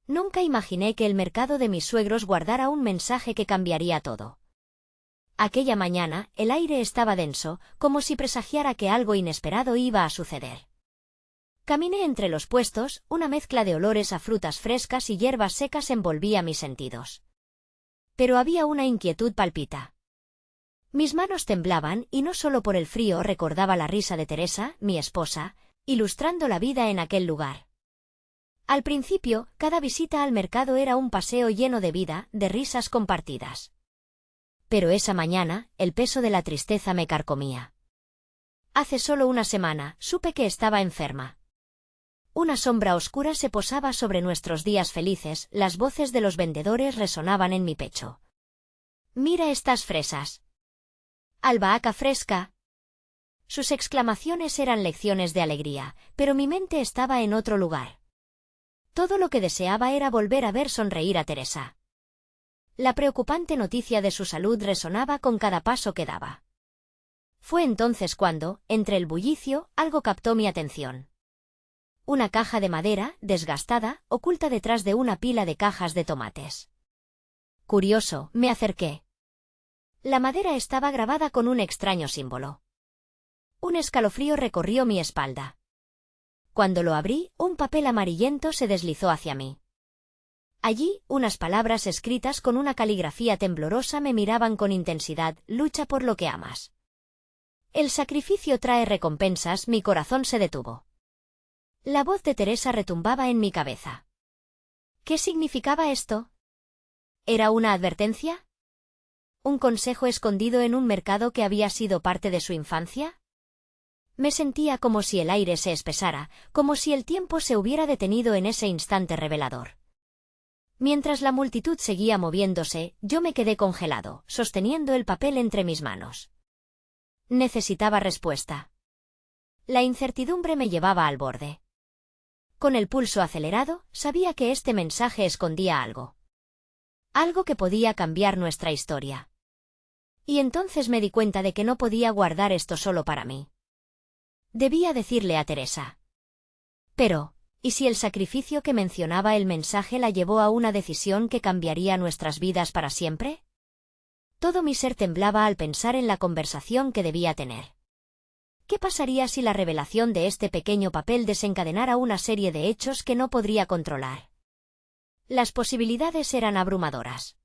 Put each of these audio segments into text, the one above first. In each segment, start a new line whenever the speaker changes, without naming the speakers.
Nunca imaginé que el mercado de mis suegros guardara un mensaje que cambiaría todo. Aquella mañana, el aire estaba denso, como si presagiara que algo inesperado iba a suceder. Caminé entre los puestos, una mezcla de olores a frutas frescas y hierbas secas envolvía mis sentidos. Pero había una inquietud palpita. Mis manos temblaban y no solo por el frío recordaba la risa de Teresa, mi esposa, ilustrando la vida en aquel lugar. Al principio, cada visita al mercado era un paseo lleno de vida, de risas compartidas. Pero esa mañana, el peso de la tristeza me carcomía. Hace solo una semana, supe que estaba enferma. Una sombra oscura se posaba sobre nuestros días felices, las voces de los vendedores resonaban en mi pecho. «Mira estas fresas. Albahaca fresca». Sus exclamaciones eran lecciones de alegría, pero mi mente estaba en otro lugar. Todo lo que deseaba era volver a ver sonreír a Teresa. La preocupante noticia de su salud resonaba con cada paso que daba. Fue entonces cuando, entre el bullicio, algo captó mi atención. Una caja de madera, desgastada, oculta detrás de una pila de cajas de tomates. Curioso, me acerqué. La madera estaba grabada con un extraño símbolo. Un escalofrío recorrió mi espalda. Cuando lo abrí, un papel amarillento se deslizó hacia mí. Allí, unas palabras escritas con una caligrafía temblorosa me miraban con intensidad: lucha por lo que amas. El sacrificio trae recompensas, mi corazón se detuvo. La voz de Teresa retumbaba en mi cabeza. ¿Qué significaba esto? ¿Era una advertencia? ¿Un consejo escondido en un mercado que había sido parte de su infancia? Me sentía como si el aire se espesara, como si el tiempo se hubiera detenido en ese instante revelador. Mientras la multitud seguía moviéndose, yo me quedé congelado, sosteniendo el papel entre mis manos. Necesitaba respuesta. La incertidumbre me llevaba al borde. Con el pulso acelerado, sabía que este mensaje escondía algo. Algo que podía cambiar nuestra historia. Y entonces me di cuenta de que no podía guardar esto solo para mí. Debía decirle a Teresa. Pero, ¿y si el sacrificio que mencionaba el mensaje la llevó a una decisión que cambiaría nuestras vidas para siempre? Todo mi ser temblaba al pensar en la conversación que debía tener. ¿Qué pasaría si la revelación de este pequeño papel desencadenara una serie de hechos que no podría controlar? Las posibilidades eran abrumadoras.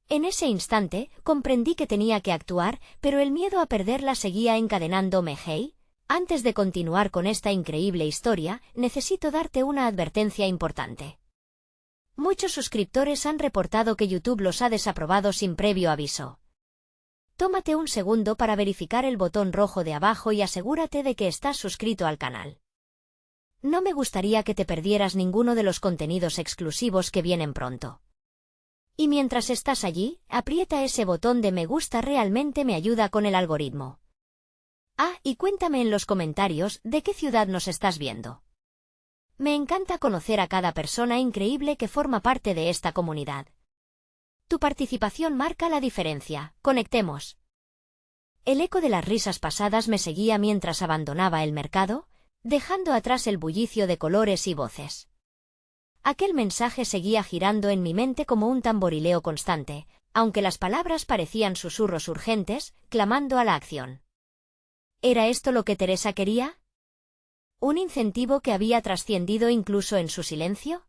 En ese instante, comprendí que tenía que actuar, pero el miedo a perderla seguía encadenándome. Hey, antes de continuar con esta increíble historia, necesito darte una advertencia importante. Muchos suscriptores han reportado que YouTube los ha desaprobado sin previo aviso. Tómate un segundo para verificar el botón rojo de abajo y asegúrate de que estás suscrito al canal. No me gustaría que te perdieras ninguno de los contenidos exclusivos que vienen pronto. Y mientras estás allí, aprieta ese botón de me gusta, realmente me ayuda con el algoritmo. Ah, y cuéntame en los comentarios de qué ciudad nos estás viendo. Me encanta conocer a cada persona increíble que forma parte de esta comunidad. Tu participación marca la diferencia. Conectemos. El eco de las risas pasadas me seguía mientras abandonaba el mercado, dejando atrás el bullicio de colores y voces. Aquel mensaje seguía girando en mi mente como un tamborileo constante, aunque las palabras parecían susurros urgentes, clamando a la acción. ¿Era esto lo que Teresa quería? ¿Un incentivo que había trascendido incluso en su silencio?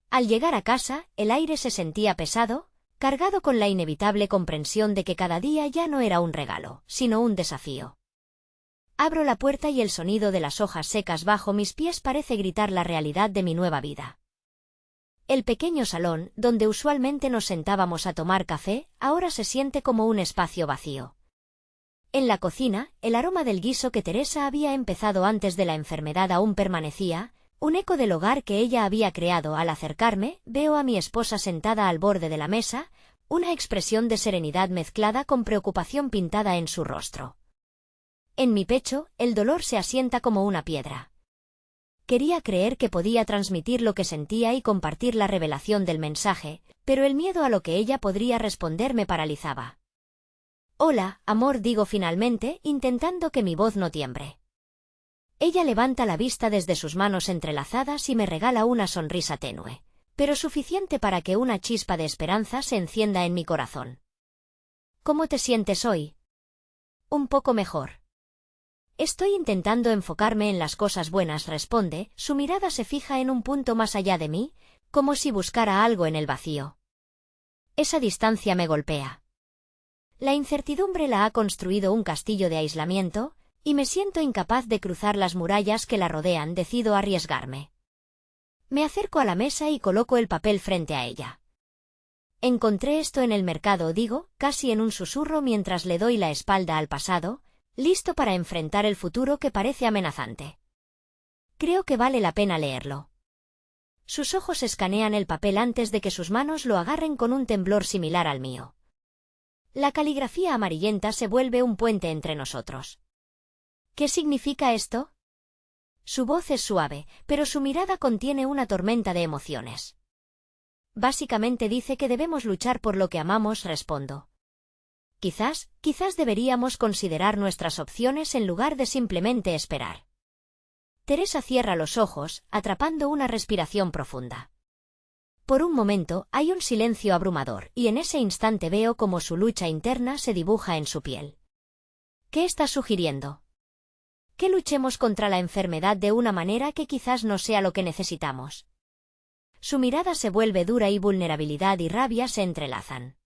Al llegar a casa, el aire se sentía pesado, cargado con la inevitable comprensión de que cada día ya no era un regalo, sino un desafío. Abro la puerta y el sonido de las hojas secas bajo mis pies parece gritar la realidad de mi nueva vida. El pequeño salón, donde usualmente nos sentábamos a tomar café, ahora se siente como un espacio vacío. En la cocina, el aroma del guiso que Teresa había empezado antes de la enfermedad aún permanecía, un eco del hogar que ella había creado. Al acercarme, veo a mi esposa sentada al borde de la mesa, una expresión de serenidad mezclada con preocupación pintada en su rostro. En mi pecho, el dolor se asienta como una piedra. Quería creer que podía transmitir lo que sentía y compartir la revelación del mensaje, pero el miedo a lo que ella podría responder me paralizaba. Hola, amor, digo finalmente, intentando que mi voz no tiemble. Ella levanta la vista desde sus manos entrelazadas y me regala una sonrisa tenue. pero suficiente para que una chispa de esperanza se encienda en mi corazón. ¿Cómo te sientes hoy? Un poco mejor. Estoy intentando enfocarme en las cosas buenas, responde, su mirada se fija en un punto más allá de mí, como si buscara algo en el vacío. Esa distancia me golpea. La incertidumbre la ha construido un castillo de aislamiento, y me siento incapaz de cruzar las murallas que la rodean. Decido arriesgarme. Me acerco a la mesa y coloco el papel frente a ella. Encontré esto en el mercado, digo, casi en un susurro mientras le doy la espalda al pasado, listo para enfrentar el futuro que parece amenazante. Creo que vale la pena leerlo. Sus ojos escanean el papel antes de que sus manos lo agarren con un temblor similar al mío. La caligrafía amarillenta se vuelve un puente entre nosotros. ¿Qué significa esto? Su voz es suave, pero su mirada contiene una tormenta de emociones. Básicamente dice que debemos luchar por lo que amamos, respondo. Quizás deberíamos considerar nuestras opciones en lugar de simplemente esperar. Teresa cierra los ojos, atrapando una respiración profunda. Por un momento hay un silencio abrumador, y en ese instante veo cómo su lucha interna se dibuja en su piel. ¿Qué está sugiriendo? Que luchemos contra la enfermedad de una manera que quizás no sea lo que necesitamos. Su mirada se vuelve dura y vulnerabilidad y rabia se entrelazan.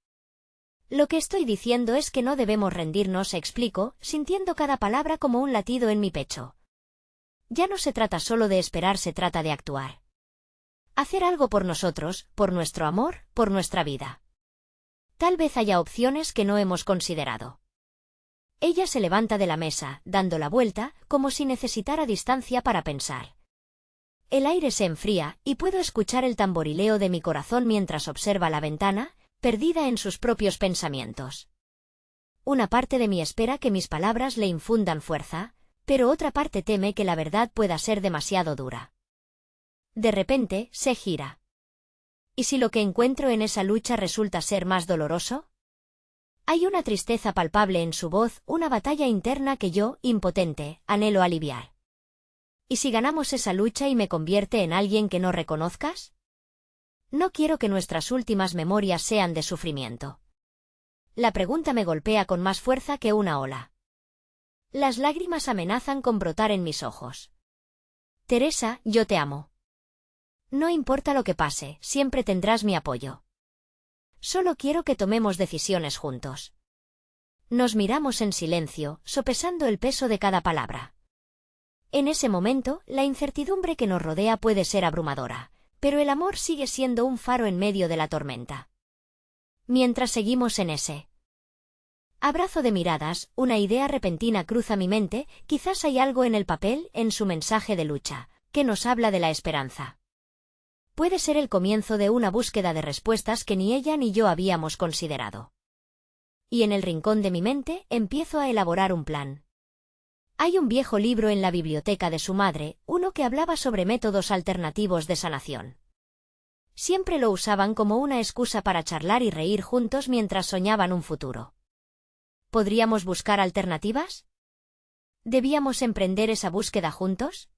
Lo que estoy diciendo es que no debemos rendirnos, explico, sintiendo cada palabra como un latido en mi pecho. Ya no se trata solo de esperar, se trata de actuar. Hacer algo por nosotros, por nuestro amor, por nuestra vida. Tal vez haya opciones que no hemos considerado. Ella se levanta de la mesa, dando la vuelta, como si necesitara distancia para pensar. El aire se enfría, y puedo escuchar el tamborileo de mi corazón mientras observa la ventana, perdida en sus propios pensamientos. Una parte de mí espera que mis palabras le infundan fuerza, pero otra parte teme que la verdad pueda ser demasiado dura. De repente, se gira. ¿Y si lo que encuentro en esa lucha resulta ser más doloroso? Hay una tristeza palpable en su voz, una batalla interna que yo, impotente, anhelo aliviar. ¿Y si ganamos esa lucha y me convierte en alguien que no reconozcas? No quiero que nuestras últimas memorias sean de sufrimiento. La pregunta me golpea con más fuerza que una ola. Las lágrimas amenazan con brotar en mis ojos. Teresa, yo te amo. No importa lo que pase, siempre tendrás mi apoyo. Solo quiero que tomemos decisiones juntos. Nos miramos en silencio, sopesando el peso de cada palabra. En ese momento, la incertidumbre que nos rodea puede ser abrumadora, pero el amor sigue siendo un faro en medio de la tormenta. Mientras seguimos en ese abrazo de miradas, una idea repentina cruza mi mente, quizás hay algo en el papel, en su mensaje de lucha, que nos habla de la esperanza. Puede ser el comienzo de una búsqueda de respuestas que ni ella ni yo habíamos considerado. Y en el rincón de mi mente, empiezo a elaborar un plan. Hay un viejo libro en la biblioteca de su madre, uno que hablaba sobre métodos alternativos de sanación. Siempre lo usaban como una excusa para charlar y reír juntos mientras soñaban un futuro. ¿Podríamos buscar alternativas? ¿Debíamos emprender esa búsqueda juntos?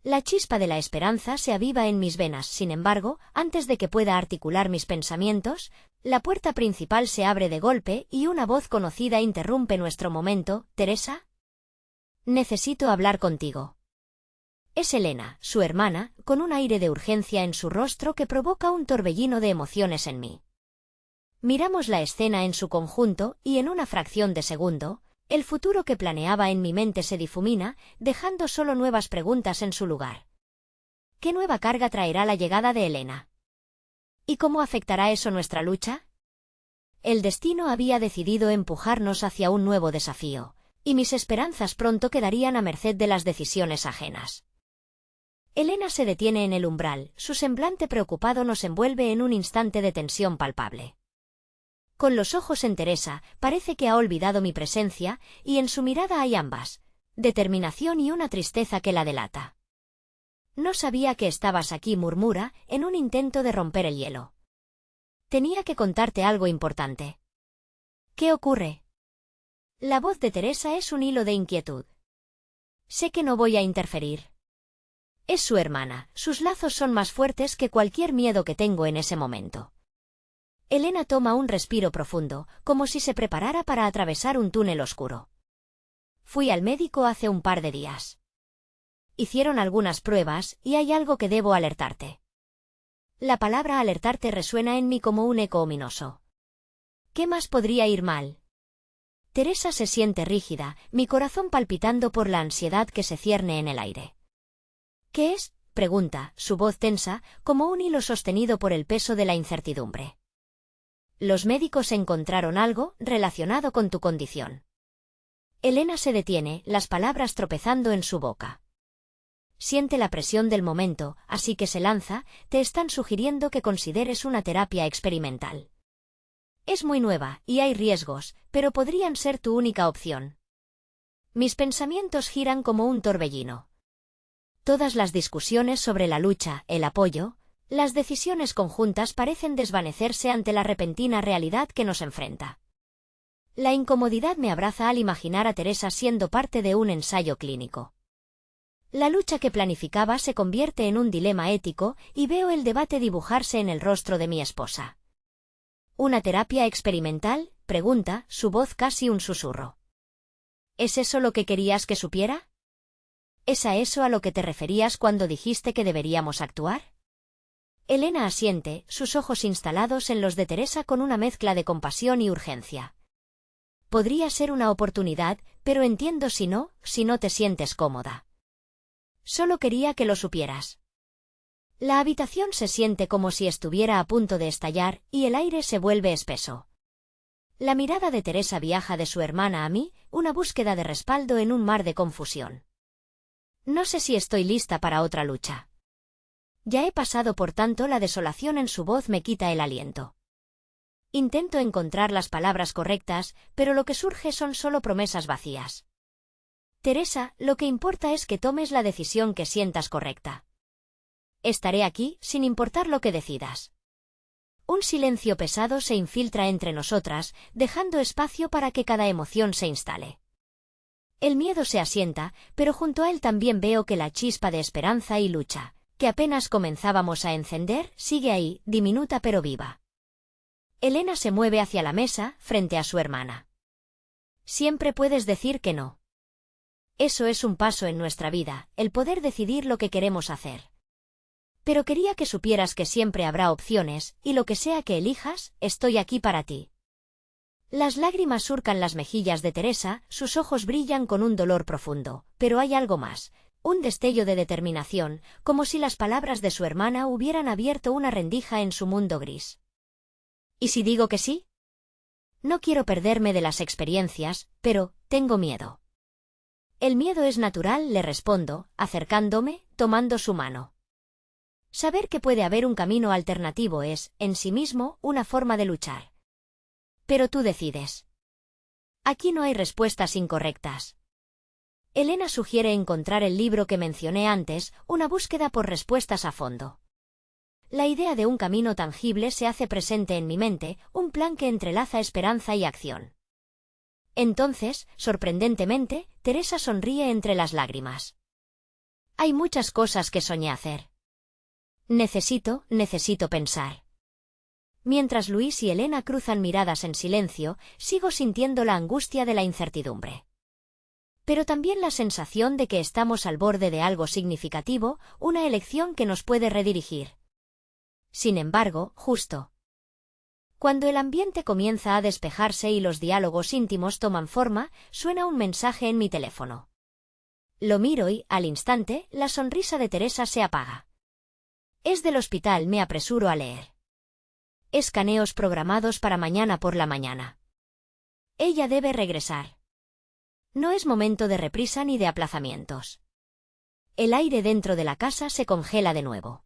La chispa de la esperanza se aviva en mis venas, sin embargo, antes de que pueda articular mis pensamientos, la puerta principal se abre de golpe y una voz conocida interrumpe nuestro momento. ¿Teresa? Necesito hablar contigo. Es Elena, su hermana, con un aire de urgencia en su rostro que provoca un torbellino de emociones en mí. Miramos la escena en su conjunto y en una fracción de segundo, el futuro que planeaba en mi mente se difumina, dejando solo nuevas preguntas en su lugar. ¿Qué nueva carga traerá la llegada de Elena? ¿Y cómo afectará eso nuestra lucha? El destino había decidido empujarnos hacia un nuevo desafío, y mis esperanzas pronto quedarían a merced de las decisiones ajenas. Elena se detiene en el umbral, su semblante preocupado nos envuelve en un instante de tensión palpable. Con los ojos en Teresa, parece que ha olvidado mi presencia, y en su mirada hay ambas, determinación y una tristeza que la delata. No sabía que estabas aquí, murmura, en un intento de romper el hielo. Tenía que contarte algo importante. ¿Qué ocurre? La voz de Teresa es un hilo de inquietud. Sé que no voy a interferir. Es su hermana, sus lazos son más fuertes que cualquier miedo que tengo en ese momento. Elena toma un respiro profundo, como si se preparara para atravesar un túnel oscuro. Fui al médico hace un par de días. Hicieron algunas pruebas y hay algo que debo alertarte. La palabra alertarte resuena en mí como un eco ominoso. ¿Qué más podría ir mal? Teresa se siente rígida, mi corazón palpitando por la ansiedad que se cierne en el aire. ¿Qué es?, pregunta, su voz tensa, como un hilo sostenido por el peso de la incertidumbre. Los médicos encontraron algo relacionado con tu condición. Elena se detiene, las palabras tropezando en su boca. Siente la presión del momento, así que se lanza, te están sugiriendo que consideres una terapia experimental. Es muy nueva, y hay riesgos, pero podrían ser tu única opción. Mis pensamientos giran como un torbellino. Todas las discusiones sobre la lucha, el apoyo, las decisiones conjuntas parecen desvanecerse ante la repentina realidad que nos enfrenta. La incomodidad me abraza al imaginar a Teresa siendo parte de un ensayo clínico. La lucha que planificaba se convierte en un dilema ético y veo el debate dibujarse en el rostro de mi esposa. ¿Una terapia experimental?, pregunta, su voz casi un susurro. ¿Es eso lo que querías que supiera? ¿Es a eso a lo que te referías cuando dijiste que deberíamos actuar? Elena asiente, sus ojos instalados en los de Teresa con una mezcla de compasión y urgencia. Podría ser una oportunidad, pero entiendo si no te sientes cómoda. Solo quería que lo supieras. La habitación se siente como si estuviera a punto de estallar y el aire se vuelve espeso. La mirada de Teresa viaja de su hermana a mí, una búsqueda de respaldo en un mar de confusión. No sé si estoy lista para otra lucha. Ya he pasado por tanto, la desolación en su voz me quita el aliento. Intento encontrar las palabras correctas, pero lo que surge son solo promesas vacías. Teresa, lo que importa es que tomes la decisión que sientas correcta. Estaré aquí, sin importar lo que decidas. Un silencio pesado se infiltra entre nosotras, dejando espacio para que cada emoción se instale. El miedo se asienta, pero junto a él también veo que la chispa de esperanza y lucha, que apenas comenzábamos a encender, sigue ahí, diminuta pero viva. Elena se mueve hacia la mesa, frente a su hermana. Siempre puedes decir que no. Eso es un paso en nuestra vida, el poder decidir lo que queremos hacer. Pero quería que supieras que siempre habrá opciones, y lo que sea que elijas, estoy aquí para ti. Las lágrimas surcan las mejillas de Teresa, sus ojos brillan con un dolor profundo, pero hay algo más, un destello de determinación, como si las palabras de su hermana hubieran abierto una rendija en su mundo gris. ¿Y si digo que sí? No quiero perderme de las experiencias, pero tengo miedo. El miedo es natural, le respondo, acercándome, tomando su mano. Saber que puede haber un camino alternativo es, en sí mismo, una forma de luchar. Pero tú decides. Aquí no hay respuestas incorrectas. Elena sugiere encontrar el libro que mencioné antes, una búsqueda por respuestas a fondo. La idea de un camino tangible se hace presente en mi mente, un plan que entrelaza esperanza y acción. Entonces, sorprendentemente, Teresa sonríe entre las lágrimas. Hay muchas cosas que soñé hacer. Necesito pensar. Mientras Luis y Elena cruzan miradas en silencio, sigo sintiendo la angustia de la incertidumbre. Pero también la sensación de que estamos al borde de algo significativo, una elección que nos puede redirigir. Sin embargo, justo cuando el ambiente comienza a despejarse y los diálogos íntimos toman forma, suena un mensaje en mi teléfono. Lo miro y, al instante, la sonrisa de Teresa se apaga. Es del hospital, me apresuro a leer. Escaneos programados para mañana por la mañana. Ella debe regresar. No es momento de reprisa ni de aplazamientos. El aire dentro de la casa se congela de nuevo.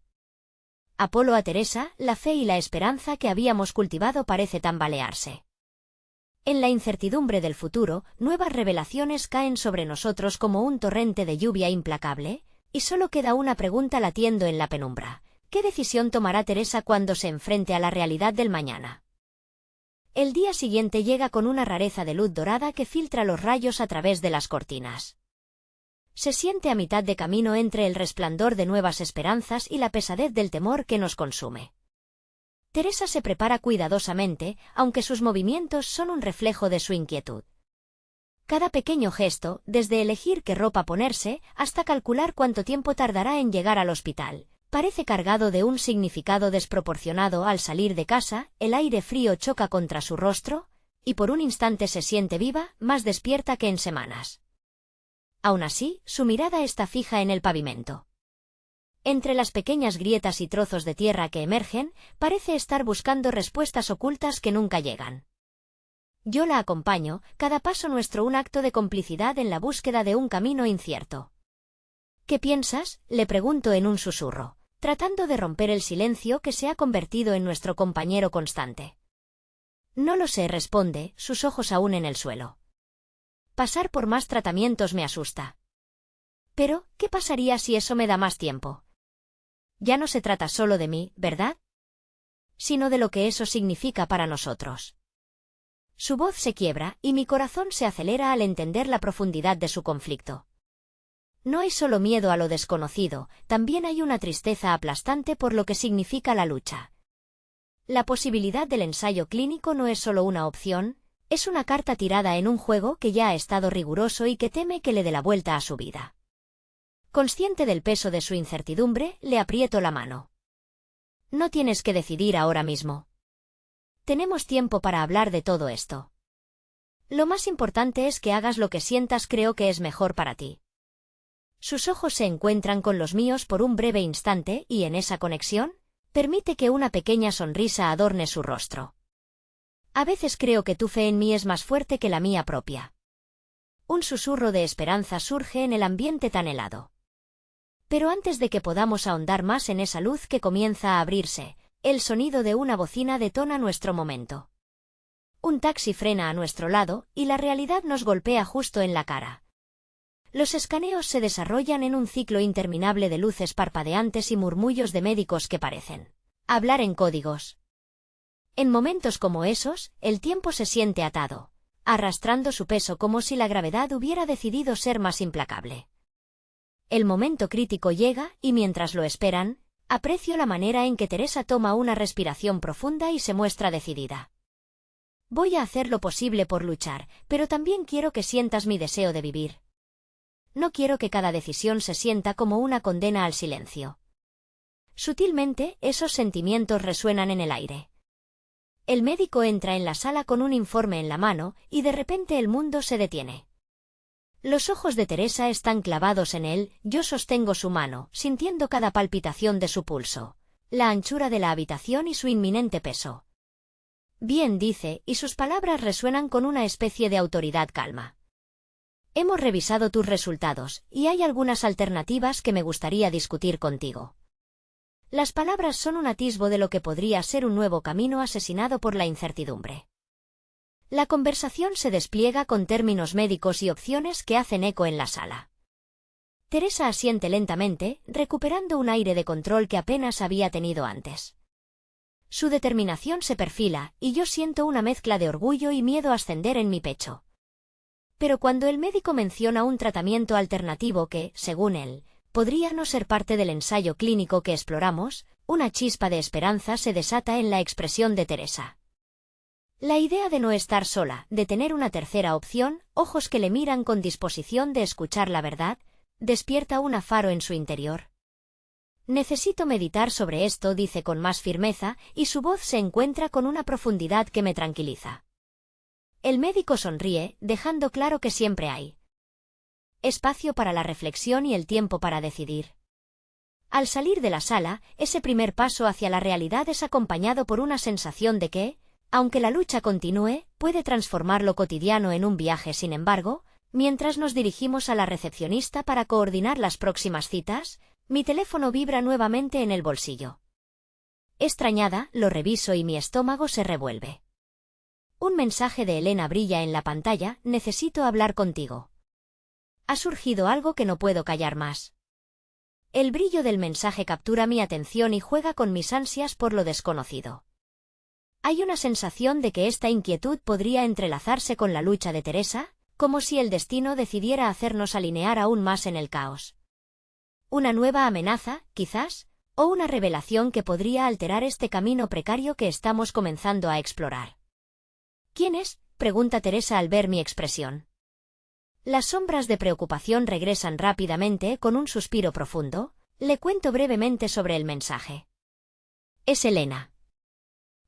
Apolo a Teresa, la fe y la esperanza que habíamos cultivado parece tambalearse. En la incertidumbre del futuro, nuevas revelaciones caen sobre nosotros como un torrente de lluvia implacable, y solo queda una pregunta latiendo en la penumbra. ¿Qué decisión tomará Teresa cuando se enfrente a la realidad del mañana? El día siguiente llega con una rareza de luz dorada que filtra los rayos a través de las cortinas. Se siente a mitad de camino entre el resplandor de nuevas esperanzas y la pesadez del temor que nos consume. Teresa se prepara cuidadosamente, aunque sus movimientos son un reflejo de su inquietud. Cada pequeño gesto, desde elegir qué ropa ponerse, hasta calcular cuánto tiempo tardará en llegar al hospital, parece cargado de un significado desproporcionado. Al salir de casa, el aire frío choca contra su rostro, y por un instante se siente viva, más despierta que en semanas. Aún así, su mirada está fija en el pavimento. Entre las pequeñas grietas y trozos de tierra que emergen, parece estar buscando respuestas ocultas que nunca llegan. Yo la acompaño, cada paso nuestro un acto de complicidad en la búsqueda de un camino incierto. ¿Qué piensas?, le pregunto en un susurro, tratando de romper el silencio que se ha convertido en nuestro compañero constante. No lo sé, responde, sus ojos aún en el suelo. Pasar por más tratamientos me asusta. Pero, ¿qué pasaría si eso me da más tiempo? Ya no se trata solo de mí, ¿verdad? Sino de lo que eso significa para nosotros. Su voz se quiebra, y mi corazón se acelera al entender la profundidad de su conflicto. No hay solo miedo a lo desconocido, también hay una tristeza aplastante por lo que significa la lucha. La posibilidad del ensayo clínico no es solo una opción, es una carta tirada en un juego que ya ha estado riguroso y que teme que le dé la vuelta a su vida. Consciente del peso de su incertidumbre, le aprieto la mano. No tienes que decidir ahora mismo. Tenemos tiempo para hablar de todo esto. Lo más importante es que hagas lo que sientas, creo que es mejor para ti. Sus ojos se encuentran con los míos por un breve instante y en esa conexión, permite que una pequeña sonrisa adorne su rostro. A veces creo que tu fe en mí es más fuerte que la mía propia. Un susurro de esperanza surge en el ambiente tan helado. Pero antes de que podamos ahondar más en esa luz que comienza a abrirse, el sonido de una bocina detona nuestro momento. Un taxi frena a nuestro lado, y la realidad nos golpea justo en la cara. Los escaneos se desarrollan en un ciclo interminable de luces parpadeantes y murmullos de médicos que parecen hablar en códigos. En momentos como esos, el tiempo se siente atado, arrastrando su peso como si la gravedad hubiera decidido ser más implacable. El momento crítico llega, y mientras lo esperan, aprecio la manera en que Teresa toma una respiración profunda y se muestra decidida. Voy a hacer lo posible por luchar, pero también quiero que sientas mi deseo de vivir. No quiero que cada decisión se sienta como una condena al silencio. Sutilmente, esos sentimientos resuenan en el aire. El médico entra en la sala con un informe en la mano, y de repente el mundo se detiene. Los ojos de Teresa están clavados en él, yo sostengo su mano, sintiendo cada palpitación de su pulso, la anchura de la habitación y su inminente peso. Bien, dice, y sus palabras resuenan con una especie de autoridad calma. Hemos revisado tus resultados, y hay algunas alternativas que me gustaría discutir contigo. Las palabras son un atisbo de lo que podría ser un nuevo camino asesinado por la incertidumbre. La conversación se despliega con términos médicos y opciones que hacen eco en la sala. Teresa asiente lentamente, recuperando un aire de control que apenas había tenido antes. Su determinación se perfila, y yo siento una mezcla de orgullo y miedo ascender en mi pecho. Pero cuando el médico menciona un tratamiento alternativo que, según él, podría no ser parte del ensayo clínico que exploramos, una chispa de esperanza se desata en la expresión de Teresa. La idea de no estar sola, de tener una tercera opción, ojos que le miran con disposición de escuchar la verdad, despierta un faro en su interior. Necesito meditar sobre esto, dice con más firmeza, y su voz se encuentra con una profundidad que me tranquiliza. El médico sonríe, dejando claro que siempre hay espacio para la reflexión y el tiempo para decidir. Al salir de la sala, ese primer paso hacia la realidad es acompañado por una sensación de que, aunque la lucha continúe, puede transformar lo cotidiano en un viaje. Sin embargo, mientras nos dirigimos a la recepcionista para coordinar las próximas citas, mi teléfono vibra nuevamente en el bolsillo. Extrañada, lo reviso y mi estómago se revuelve. Un mensaje de Elena brilla en la pantalla: necesito hablar contigo. Ha surgido algo que no puedo callar más. El brillo del mensaje captura mi atención y juega con mis ansias por lo desconocido. Hay una sensación de que esta inquietud podría entrelazarse con la lucha de Teresa, como si el destino decidiera hacernos alinear aún más en el caos. Una nueva amenaza, quizás, o una revelación que podría alterar este camino precario que estamos comenzando a explorar. ¿Quién es?, pregunta Teresa al ver mi expresión. Las sombras de preocupación regresan rápidamente con un suspiro profundo. Le cuento brevemente sobre el mensaje. Es Elena.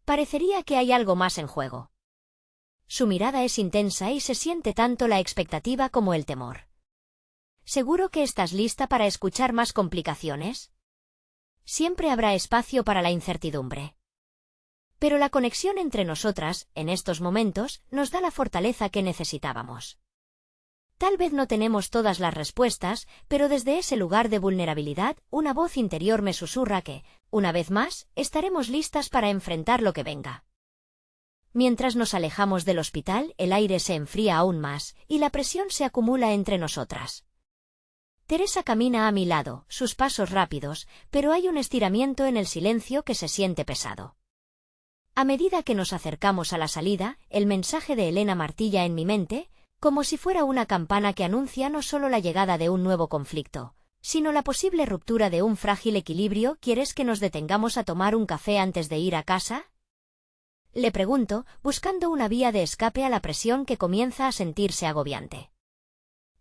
Parecería que hay algo más en juego. Su mirada es intensa y se siente tanto la expectativa como el temor. ¿Seguro que estás lista para escuchar más complicaciones? Siempre habrá espacio para la incertidumbre. Pero la conexión entre nosotras, en estos momentos, nos da la fortaleza que necesitábamos. Tal vez no tenemos todas las respuestas, pero desde ese lugar de vulnerabilidad, una voz interior me susurra que, una vez más, estaremos listas para enfrentar lo que venga. Mientras nos alejamos del hospital, el aire se enfría aún más, y la presión se acumula entre nosotras. Teresa camina a mi lado, sus pasos rápidos, pero hay un estiramiento en el silencio que se siente pesado. A medida que nos acercamos a la salida, el mensaje de Elena martilla en mi mente, como si fuera una campana que anuncia no solo la llegada de un nuevo conflicto, sino la posible ruptura de un frágil equilibrio. ¿Quieres que nos detengamos a tomar un café antes de ir a casa?, le pregunto, buscando una vía de escape a la presión que comienza a sentirse agobiante.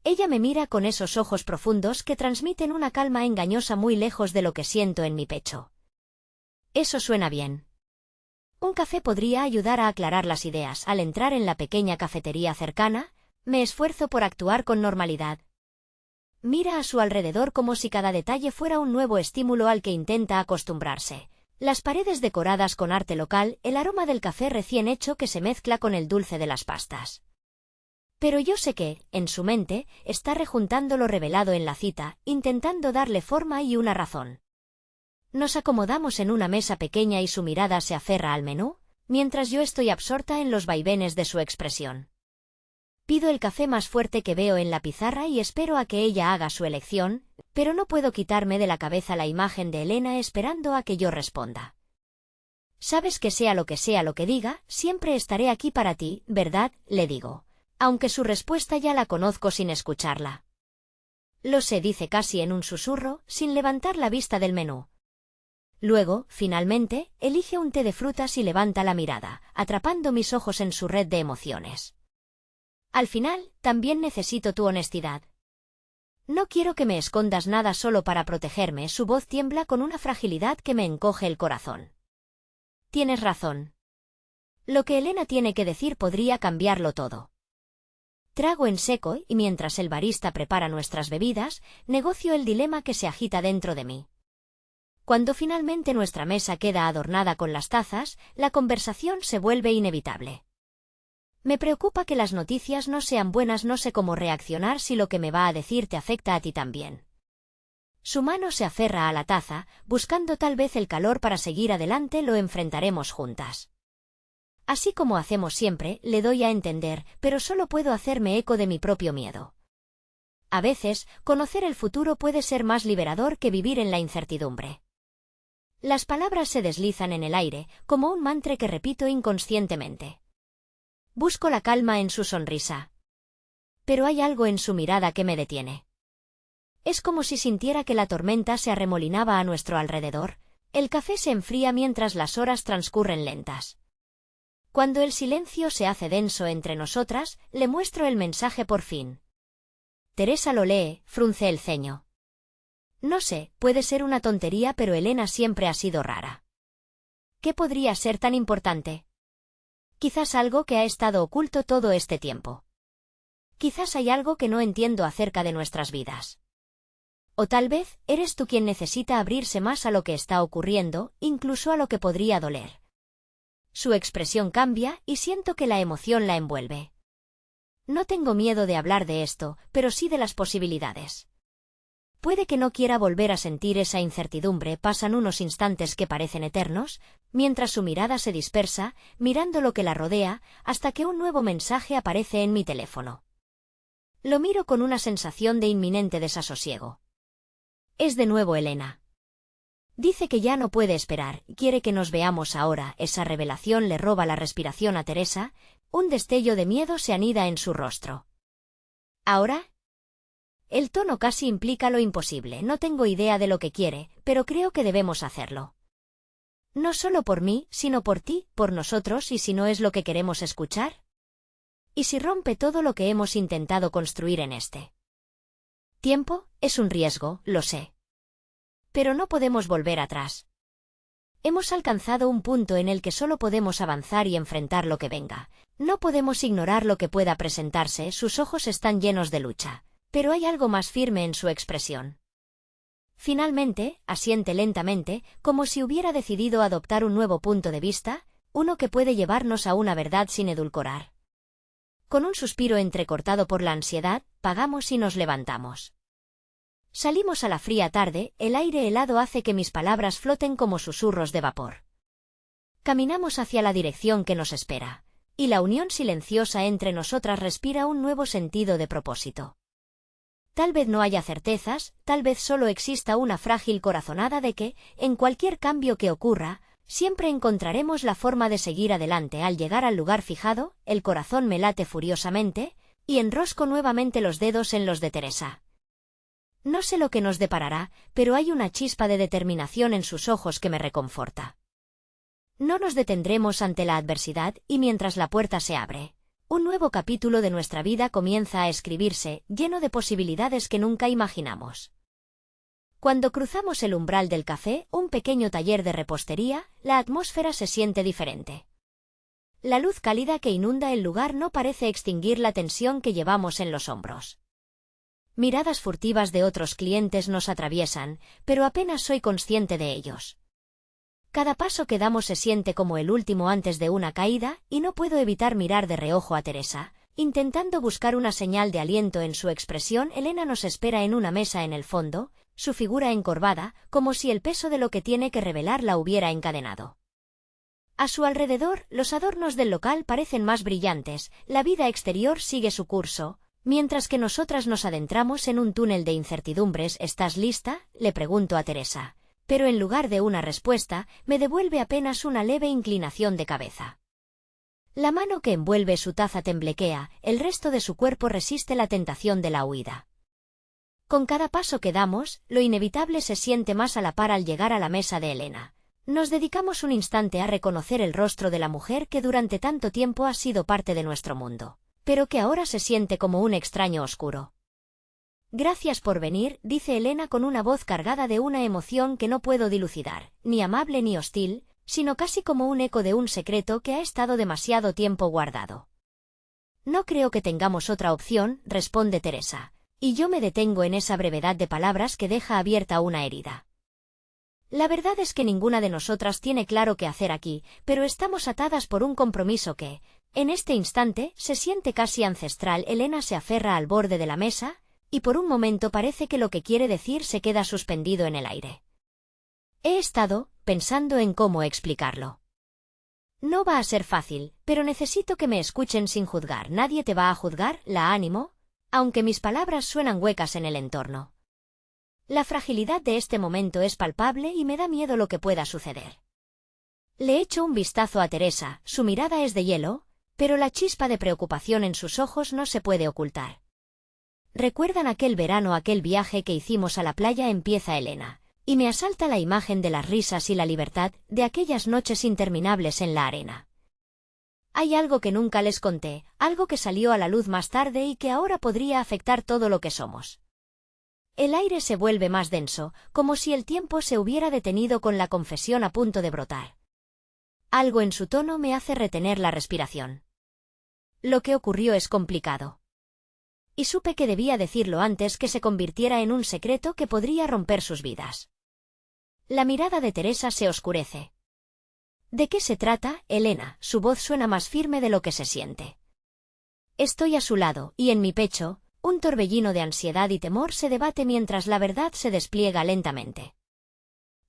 Ella me mira con esos ojos profundos que transmiten una calma engañosa muy lejos de lo que siento en mi pecho. Eso suena bien. Un café podría ayudar a aclarar las ideas. Al entrar en la pequeña cafetería cercana, me esfuerzo por actuar con normalidad. Mira a su alrededor como si cada detalle fuera un nuevo estímulo al que intenta acostumbrarse. Las paredes decoradas con arte local, el aroma del café recién hecho que se mezcla con el dulce de las pastas. Pero yo sé que, en su mente, está rejuntando lo revelado en la cita, intentando darle forma y una razón. Nos acomodamos en una mesa pequeña y su mirada se aferra al menú, mientras yo estoy absorta en los vaivenes de su expresión. Pido el café más fuerte que veo en la pizarra y espero a que ella haga su elección, pero no puedo quitarme de la cabeza la imagen de Elena esperando a que yo responda. Sabes que sea lo que diga, siempre estaré aquí para ti, ¿verdad?, le digo, aunque su respuesta ya la conozco sin escucharla. Lo sé, dice casi en un susurro, sin levantar la vista del menú. Luego, finalmente, elige un té de frutas y levanta la mirada, atrapando mis ojos en su red de emociones. Al final, también necesito tu honestidad. No quiero que me escondas nada solo para protegerme. Su voz tiembla con una fragilidad que me encoge el corazón. Tienes razón. Lo que Elena tiene que decir podría cambiarlo todo. Trago en seco y mientras el barista prepara nuestras bebidas, negocio el dilema que se agita dentro de mí. Cuando finalmente nuestra mesa queda adornada con las tazas, la conversación se vuelve inevitable. Me preocupa que las noticias no sean buenas. No sé cómo reaccionar si lo que me va a decir te afecta a ti también. Su mano se aferra a la taza, buscando tal vez el calor para seguir adelante. Lo enfrentaremos juntas. Así como hacemos siempre, le doy a entender, pero solo puedo hacerme eco de mi propio miedo. A veces, conocer el futuro puede ser más liberador que vivir en la incertidumbre. Las palabras se deslizan en el aire, como un mantra que repito inconscientemente. Busco la calma en su sonrisa. Pero hay algo en su mirada que me detiene. Es como si sintiera que la tormenta se arremolinaba a nuestro alrededor. El café se enfría mientras las horas transcurren lentas. Cuando el silencio se hace denso entre nosotras, le muestro el mensaje por fin. Teresa lo lee, frunce el ceño. No sé, puede ser una tontería, pero Elena siempre ha sido rara. ¿Qué podría ser tan importante? Quizás algo que ha estado oculto todo este tiempo. Quizás hay algo que no entiendo acerca de nuestras vidas. O tal vez, eres tú quien necesita abrirse más a lo que está ocurriendo, incluso a lo que podría doler. Su expresión cambia y siento que la emoción la envuelve. No tengo miedo de hablar de esto, pero sí de las posibilidades. Puede que no quiera volver a sentir esa incertidumbre. Pasan unos instantes que parecen eternos, mientras su mirada se dispersa, mirando lo que la rodea, hasta que un nuevo mensaje aparece en mi teléfono. Lo miro con una sensación de inminente desasosiego. Es de nuevo Elena. Dice que ya no puede esperar, quiere que nos veamos ahora. Esa revelación le roba la respiración a Teresa, un destello de miedo se anida en su rostro. ¿Ahora? El tono casi implica lo imposible. No tengo idea de lo que quiere, pero creo que debemos hacerlo. No solo por mí, sino por ti, por nosotros, ¿y si no es lo que queremos escuchar? ¿Y si rompe todo lo que hemos intentado construir en este tiempo? Es un riesgo, lo sé. Pero no podemos volver atrás. Hemos alcanzado un punto en el que solo podemos avanzar y enfrentar lo que venga. No podemos ignorar lo que pueda presentarse. Sus ojos están llenos de lucha, pero hay algo más firme en su expresión. Finalmente, asiente lentamente, como si hubiera decidido adoptar un nuevo punto de vista, uno que puede llevarnos a una verdad sin edulcorar. Con un suspiro entrecortado por la ansiedad, pagamos y nos levantamos. Salimos a la fría tarde, el aire helado hace que mis palabras floten como susurros de vapor. Caminamos hacia la dirección que nos espera, y la unión silenciosa entre nosotras respira un nuevo sentido de propósito. Tal vez no haya certezas, tal vez solo exista una frágil corazonada de que, en cualquier cambio que ocurra, siempre encontraremos la forma de seguir adelante. Al llegar al lugar fijado, el corazón me late furiosamente, y enrosco nuevamente los dedos en los de Teresa. No sé lo que nos deparará, pero hay una chispa de determinación en sus ojos que me reconforta. No nos detendremos ante la adversidad, y mientras la puerta se abre, un nuevo capítulo de nuestra vida comienza a escribirse, lleno de posibilidades que nunca imaginamos. Cuando cruzamos el umbral del café, un pequeño taller de repostería, la atmósfera se siente diferente. La luz cálida que inunda el lugar no parece extinguir la tensión que llevamos en los hombros. Miradas furtivas de otros clientes nos atraviesan, pero apenas soy consciente de ellos. Cada paso que damos se siente como el último antes de una caída, y no puedo evitar mirar de reojo a Teresa, intentando buscar una señal de aliento en su expresión. Elena nos espera en una mesa en el fondo, su figura encorvada, como si el peso de lo que tiene que revelar la hubiera encadenado. A su alrededor, los adornos del local parecen más brillantes, la vida exterior sigue su curso, mientras que nosotras nos adentramos en un túnel de incertidumbres. ¿Estás lista?, le pregunto a Teresa, pero en lugar de una respuesta, me devuelve apenas una leve inclinación de cabeza. La mano que envuelve su taza temblequea, el resto de su cuerpo resiste la tentación de la huida. Con cada paso que damos, lo inevitable se siente más a la par. Al llegar a la mesa de Elena, nos dedicamos un instante a reconocer el rostro de la mujer que durante tanto tiempo ha sido parte de nuestro mundo, pero que ahora se siente como un extraño oscuro. Gracias por venir, dice Elena con una voz cargada de una emoción que no puedo dilucidar, ni amable ni hostil, sino casi como un eco de un secreto que ha estado demasiado tiempo guardado. No creo que tengamos otra opción, responde Teresa, y yo me detengo en esa brevedad de palabras que deja abierta una herida. La verdad es que ninguna de nosotras tiene claro qué hacer aquí, pero estamos atadas por un compromiso que, en este instante, se siente casi ancestral. Elena se aferra al borde de la mesa, y por un momento parece que lo que quiere decir se queda suspendido en el aire. He estado pensando en cómo explicarlo. No va a ser fácil, pero necesito que me escuchen sin juzgar. Nadie te va a juzgar, la animo, aunque mis palabras suenan huecas en el entorno. La fragilidad de este momento es palpable y me da miedo lo que pueda suceder. Le echo un vistazo a Teresa, su mirada es de hielo, pero la chispa de preocupación en sus ojos no se puede ocultar. ¿Recuerdan aquel verano, aquel viaje que hicimos a la playa? Empieza Elena, y me asalta la imagen de las risas y la libertad, de aquellas noches interminables en la arena. Hay algo que nunca les conté, algo que salió a la luz más tarde y que ahora podría afectar todo lo que somos. El aire se vuelve más denso, como si el tiempo se hubiera detenido con la confesión a punto de brotar. Algo en su tono me hace retener la respiración. Lo que ocurrió es complicado. Y supe que debía decirlo antes que se convirtiera en un secreto que podría romper sus vidas. La mirada de Teresa se oscurece. ¿De qué se trata, Elena? Su voz suena más firme de lo que se siente. Estoy a su lado, y en mi pecho, un torbellino de ansiedad y temor se debate mientras la verdad se despliega lentamente.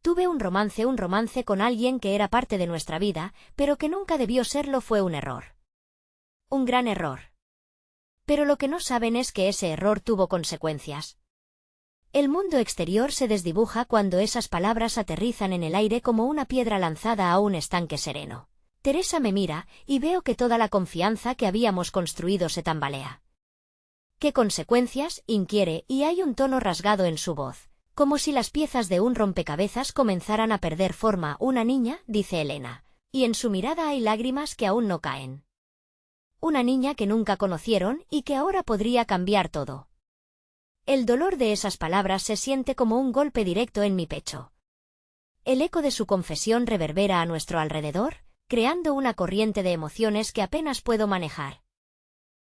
Tuve un romance con alguien que era parte de nuestra vida, pero que nunca debió serlo. Fue un error. Un gran error. Pero lo que no saben es que ese error tuvo consecuencias. El mundo exterior se desdibuja cuando esas palabras aterrizan en el aire como una piedra lanzada a un estanque sereno. Teresa me mira, y veo que toda la confianza que habíamos construido se tambalea. ¿Qué consecuencias?, inquiere, y hay un tono rasgado en su voz, como si las piezas de un rompecabezas comenzaran a perder forma. Una niña, dice Elena, y en su mirada hay lágrimas que aún no caen. Una niña que nunca conocieron y que ahora podría cambiar todo. El dolor de esas palabras se siente como un golpe directo en mi pecho. El eco de su confesión reverbera a nuestro alrededor, creando una corriente de emociones que apenas puedo manejar.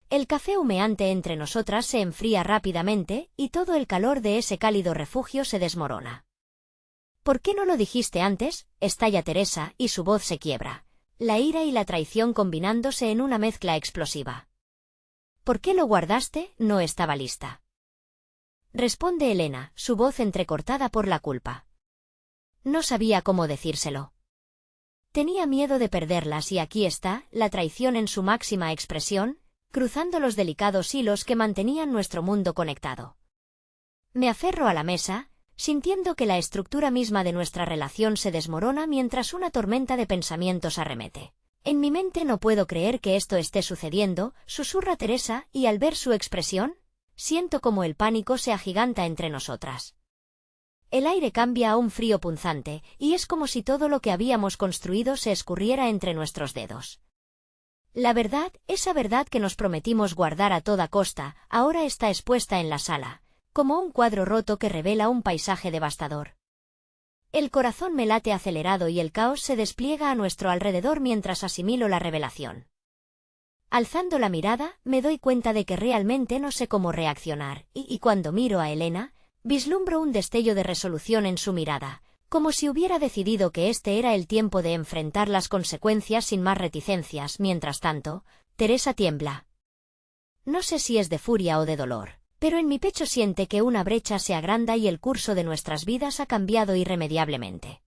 El café humeante entre nosotras se enfría rápidamente y todo el calor de ese cálido refugio se desmorona. ¿Por qué no lo dijiste antes?, estalla Teresa y su voz se quiebra, la ira y la traición combinándose en una mezcla explosiva. ¿Por qué lo guardaste? No estaba lista. Responde Elena, su voz entrecortada por la culpa. No sabía cómo decírselo. Tenía miedo de perderlas y aquí está, la traición en su máxima expresión, cruzando los delicados hilos que mantenían nuestro mundo conectado. Me aferro a la mesa, sintiendo que la estructura misma de nuestra relación se desmorona mientras una tormenta de pensamientos arremete. En mi mente no puedo creer que esto esté sucediendo, susurra Teresa, y al ver su expresión, siento como el pánico se agiganta entre nosotras. El aire cambia a un frío punzante, y es como si todo lo que habíamos construido se escurriera entre nuestros dedos. La verdad, esa verdad que nos prometimos guardar a toda costa, ahora está expuesta en la sala, como un cuadro roto que revela un paisaje devastador. El corazón me late acelerado y el caos se despliega a nuestro alrededor mientras asimilo la revelación. Alzando la mirada, me doy cuenta de que realmente no sé cómo reaccionar, y cuando miro a Elena, vislumbro un destello de resolución en su mirada, como si hubiera decidido que este era el tiempo de enfrentar las consecuencias sin más reticencias. Mientras tanto, Teresa tiembla. No sé si es de furia o de dolor, pero en mi pecho siente que una brecha se agranda y el curso de nuestras vidas ha cambiado irremediablemente.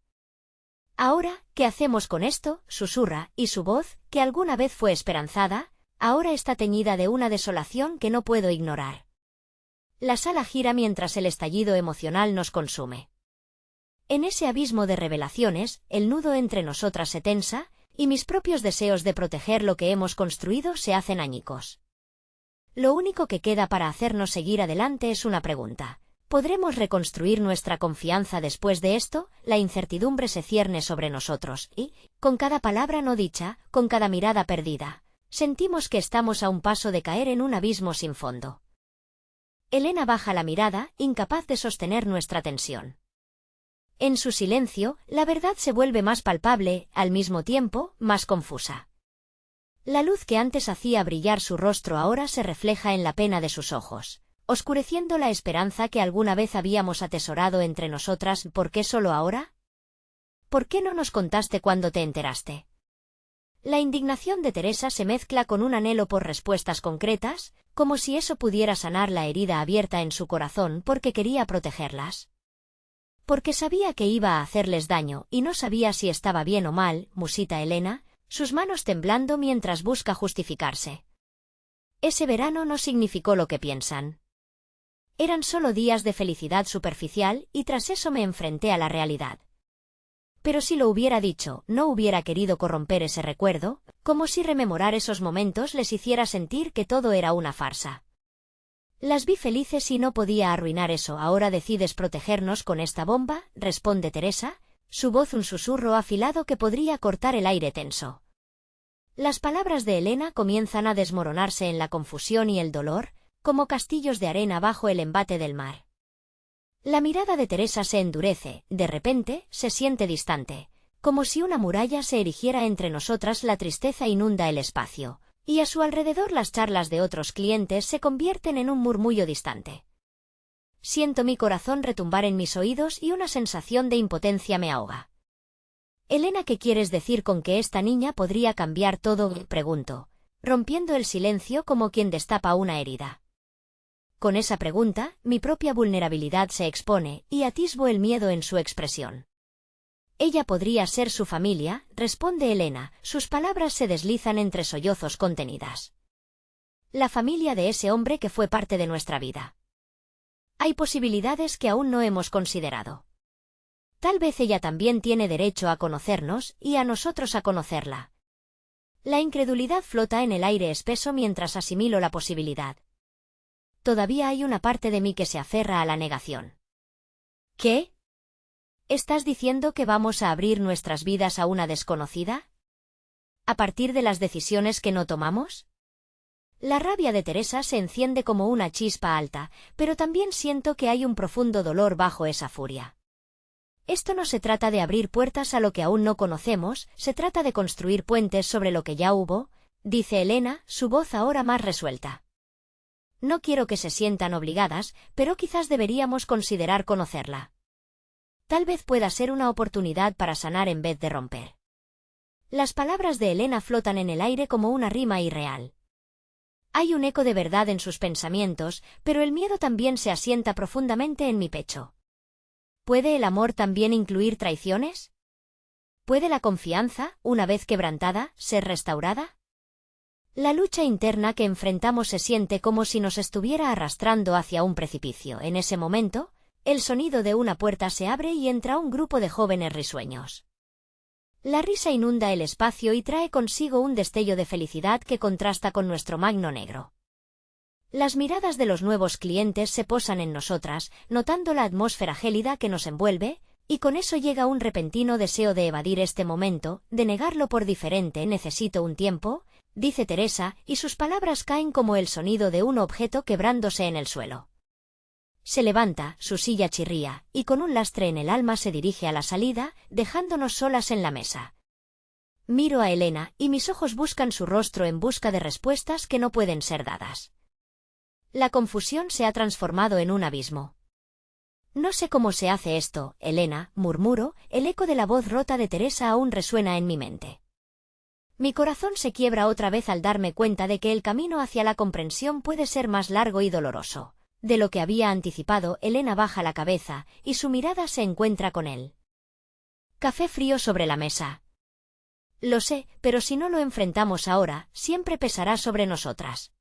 Ahora, ¿qué hacemos con esto?, susurra, y su voz, que alguna vez fue esperanzada, ahora está teñida de una desolación que no puedo ignorar. La sala gira mientras el estallido emocional nos consume. En ese abismo de revelaciones, el nudo entre nosotras se tensa, y mis propios deseos de proteger lo que hemos construido se hacen añicos. Lo único que queda para hacernos seguir adelante es una pregunta. ¿Podremos reconstruir nuestra confianza después de esto? La incertidumbre se cierne sobre nosotros, y, con cada palabra no dicha, con cada mirada perdida, sentimos que estamos a un paso de caer en un abismo sin fondo. Elena baja la mirada, incapaz de sostener nuestra tensión. En su silencio, la verdad se vuelve más palpable, al mismo tiempo, más confusa. La luz que antes hacía brillar su rostro ahora se refleja en la pena de sus ojos, oscureciendo la esperanza que alguna vez habíamos atesorado entre nosotras. ¿Por qué solo ahora? ¿Por qué no nos contaste cuando te enteraste? La indignación de Teresa se mezcla con un anhelo por respuestas concretas, como si eso pudiera sanar la herida abierta en su corazón porque quería protegerlas. Porque sabía que iba a hacerles daño y no sabía si estaba bien o mal, musita Elena, sus manos temblando mientras busca justificarse. Ese verano no significó lo que piensan. Eran solo días de felicidad superficial y tras eso me enfrenté a la realidad. Pero si lo hubiera dicho, no hubiera querido corromper ese recuerdo, como si rememorar esos momentos les hiciera sentir que todo era una farsa. Las vi felices y no podía arruinar eso. ¿Ahora decides protegernos con esta bomba?, responde Teresa, su voz un susurro afilado que podría cortar el aire tenso. Las palabras de Elena comienzan a desmoronarse en la confusión y el dolor, como castillos de arena bajo el embate del mar. La mirada de Teresa se endurece, de repente, se siente distante, como si una muralla se erigiera entre nosotras. La tristeza inunda el espacio, y a su alrededor las charlas de otros clientes se convierten en un murmullo distante. Siento mi corazón retumbar en mis oídos y una sensación de impotencia me ahoga. Elena, ¿qué quieres decir con que esta niña podría cambiar todo?, pregunto, rompiendo el silencio como quien destapa una herida. Con esa pregunta, mi propia vulnerabilidad se expone, y atisbo el miedo en su expresión. Ella podría ser su familia, responde Elena, sus palabras se deslizan entre sollozos contenidas. La familia de ese hombre que fue parte de nuestra vida. Hay posibilidades que aún no hemos considerado. Tal vez ella también tiene derecho a conocernos, y a nosotros a conocerla. La incredulidad flota en el aire espeso mientras asimilo la posibilidad. todavía hay una parte de mí que se aferra a la negación. ¿Qué? ¿Estás diciendo que vamos a abrir nuestras vidas a una desconocida? ¿A partir de las decisiones que no tomamos? La rabia de Teresa se enciende como una chispa alta, pero también siento que hay un profundo dolor bajo esa furia. Esto no se trata de abrir puertas a lo que aún no conocemos, se trata de construir puentes sobre lo que ya hubo, dice Elena, su voz ahora más resuelta. No quiero que se sientan obligadas, pero quizás deberíamos considerar conocerla. Tal vez pueda ser una oportunidad para sanar en vez de romper. Las palabras de Elena flotan en el aire como una rima irreal. Hay un eco de verdad en sus pensamientos, pero el miedo también se asienta profundamente en mi pecho. ¿Puede el amor también incluir traiciones? ¿Puede la confianza, una vez quebrantada, ser restaurada? La lucha interna que enfrentamos se siente como si nos estuviera arrastrando hacia un precipicio. En ese momento, el sonido de una puerta se abre y entra un grupo de jóvenes risueños. La risa inunda el espacio y trae consigo un destello de felicidad que contrasta con nuestro magno negro. Las miradas de los nuevos clientes se posan en nosotras, notando la atmósfera gélida que nos envuelve, y con eso llega un repentino deseo de evadir este momento, de negarlo por diferente. Necesito un tiempo, dice Teresa, y sus palabras caen como el sonido de un objeto quebrándose en el suelo. Se levanta, su silla chirría, y con un lastre en el alma se dirige a la salida, dejándonos solas en la mesa. Miro a Elena, y mis ojos buscan su rostro en busca de respuestas que no pueden ser dadas. La confusión se ha transformado en un abismo. No sé cómo se hace esto, Elena, murmuro, el eco de la voz rota de Teresa aún resuena en mi mente. Mi corazón se quiebra otra vez al darme cuenta de que el camino hacia la comprensión puede ser más largo y doloroso. De lo que había anticipado, Elena baja la cabeza, y su mirada se encuentra con él. Café frío sobre la mesa. Lo sé, pero si no lo enfrentamos ahora, siempre pesará sobre nosotras.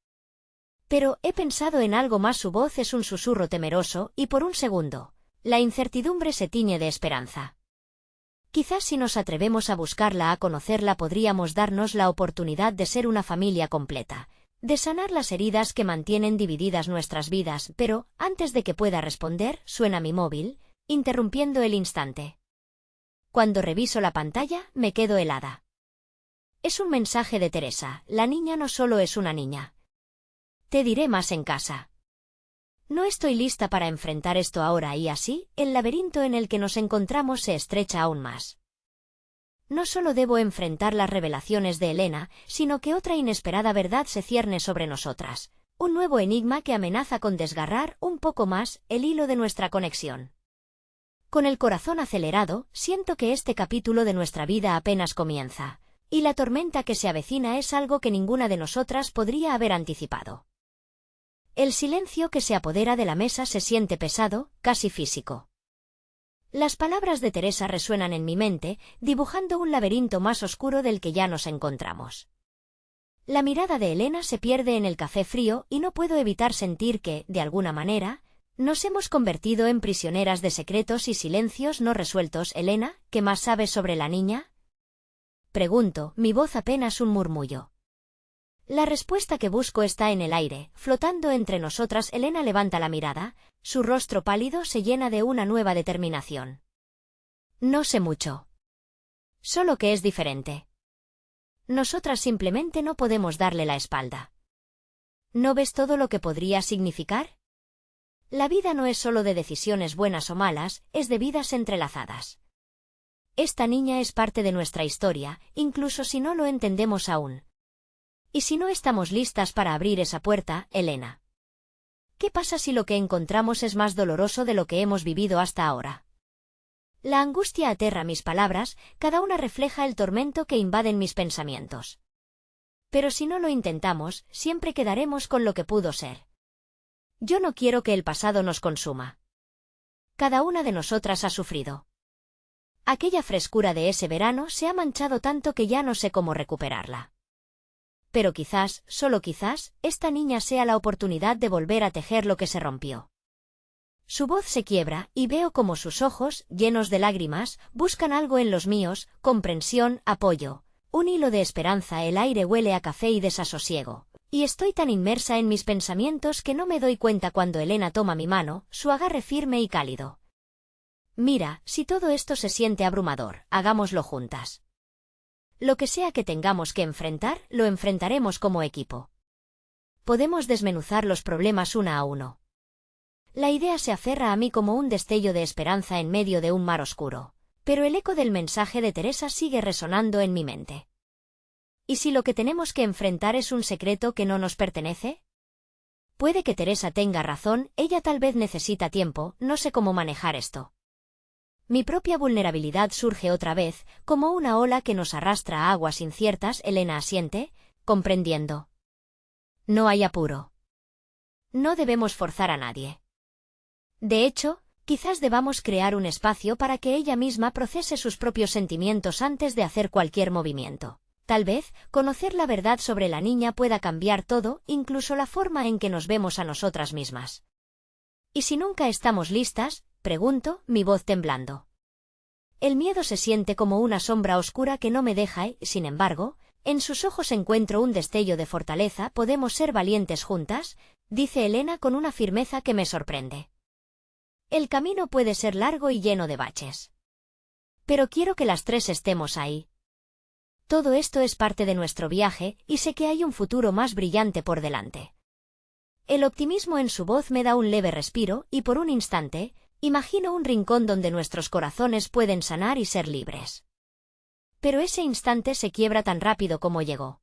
Pero he pensado en algo más. Su voz es un susurro temeroso, y por un segundo, la incertidumbre se tiñe de esperanza. Quizás si nos atrevemos a buscarla, a conocerla, podríamos darnos la oportunidad de ser una familia completa, de sanar las heridas que mantienen divididas nuestras vidas, pero, antes de que pueda responder, suena mi móvil, interrumpiendo el instante. Cuando reviso la pantalla, me quedo helada. Es un mensaje de Teresa. La niña no solo es una niña. Te diré más en casa. No estoy lista para enfrentar esto ahora, y así, el laberinto en el que nos encontramos se estrecha aún más. No solo debo enfrentar las revelaciones de Elena, sino que otra inesperada verdad se cierne sobre nosotras, un nuevo enigma que amenaza con desgarrar un poco más el hilo de nuestra conexión. Con el corazón acelerado, siento que este capítulo de nuestra vida apenas comienza, y la tormenta que se avecina es algo que ninguna de nosotras podría haber anticipado. El silencio que se apodera de la mesa se siente pesado, casi físico. Las palabras de Teresa resuenan en mi mente, dibujando un laberinto más oscuro del que ya nos encontramos. La mirada de Elena se pierde en el café frío y no puedo evitar sentir que, de alguna manera, nos hemos convertido en prisioneras de secretos y silencios no resueltos. Elena, ¿qué más sabes sobre la niña? Pregunto, mi voz apenas un murmullo. La respuesta que busco está en el aire, flotando entre nosotras. Elena levanta la mirada, su rostro pálido se llena de una nueva determinación. No sé mucho. Solo que es diferente. Nosotras simplemente no podemos darle la espalda. ¿No ves todo lo que podría significar? La vida no es solo de decisiones buenas o malas, es de vidas entrelazadas. Esta niña es parte de nuestra historia, incluso si no lo entendemos aún. ¿Y si no estamos listas para abrir esa puerta, Elena? ¿Qué pasa si lo que encontramos es más doloroso de lo que hemos vivido hasta ahora? La angustia aterra mis palabras, cada una refleja el tormento que invaden mis pensamientos. Pero si no lo intentamos, siempre quedaremos con lo que pudo ser. Yo no quiero que el pasado nos consuma. Cada una de nosotras ha sufrido. Aquella frescura de ese verano se ha manchado tanto que ya no sé cómo recuperarla. Pero quizás, solo quizás, esta niña sea la oportunidad de volver a tejer lo que se rompió. Su voz se quiebra, y veo como sus ojos, llenos de lágrimas, buscan algo en los míos, comprensión, apoyo, un hilo de esperanza. El aire huele a café y desasosiego, Y estoy tan inmersa en mis pensamientos que no me doy cuenta cuando Elena toma mi mano, su agarre firme y cálido. Mira, si todo esto se siente abrumador, hagámoslo juntas. Lo que sea que tengamos que enfrentar, lo enfrentaremos como equipo. Podemos desmenuzar los problemas uno a uno. La idea se aferra a mí como un destello de esperanza en medio de un mar oscuro, pero el eco del mensaje de Teresa sigue resonando en mi mente. ¿Y si lo que tenemos que enfrentar es un secreto que no nos pertenece? Puede que Teresa tenga razón, ella tal vez necesita tiempo, no sé cómo manejar esto. Mi propia vulnerabilidad surge otra vez, como una ola que nos arrastra a aguas inciertas. Elena asiente, comprendiendo. No hay apuro. No debemos forzar a nadie. De hecho, quizás debamos crear un espacio para que ella misma procese sus propios sentimientos antes de hacer cualquier movimiento. Tal vez, conocer la verdad sobre la niña pueda cambiar todo, incluso la forma en que nos vemos a nosotras mismas. ¿Y si nunca estamos listas?, pregunto, mi voz temblando. El miedo se siente como una sombra oscura que no me deja y, sin embargo, en sus ojos encuentro un destello de fortaleza. ¿Podemos ser valientes juntas?, dice Elena con una firmeza que me sorprende. El camino puede ser largo y lleno de baches. Pero quiero que las tres estemos ahí. Todo esto es parte de nuestro viaje, y sé que hay un futuro más brillante por delante. El optimismo en su voz me da un leve respiro, y por un instante, imagino un rincón donde nuestros corazones pueden sanar y ser libres. Pero ese instante se quiebra tan rápido como llegó.